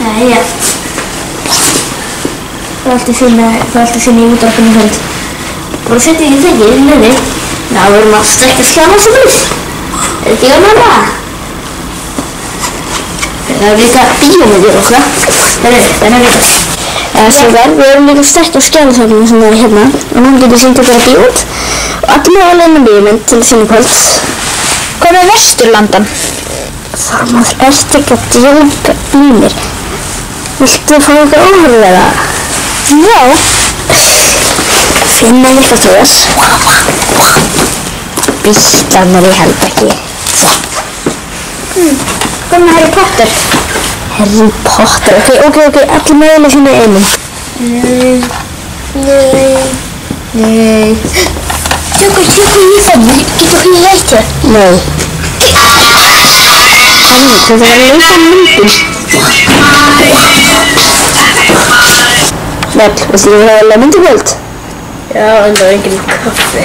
Jæja. Það er alltaf finna í útvarpinu í kvöld. Bara setja ekki þegið, nefni. Já, við erum að strekka skjána sem við. Er ekki gaman það? Það er líka bíómyndir og það. Þannig að við erum líka að strekka skjána sem við hérna. Og hún getur sýnt okkur að bíómynd. Og allir með alveg einu bíómynd til að finna í kvöld. Hvað með Vesturlandan? Það maður ert ekki að djóka í mér. Viltu fá okkur óhörlega? Já. Finna eitthvað til þess. Bílarnir ég held ekki. Hvað með Harry Potter? Harry Potter, ok, allir mögulega finna einum. Nei. Tökum í þeim, getur hún hægt þér? Nei. Þetta var lausa myndin. Vel, veistu þú hvað er myndin kvöld? Já, en það var enginn kaffi.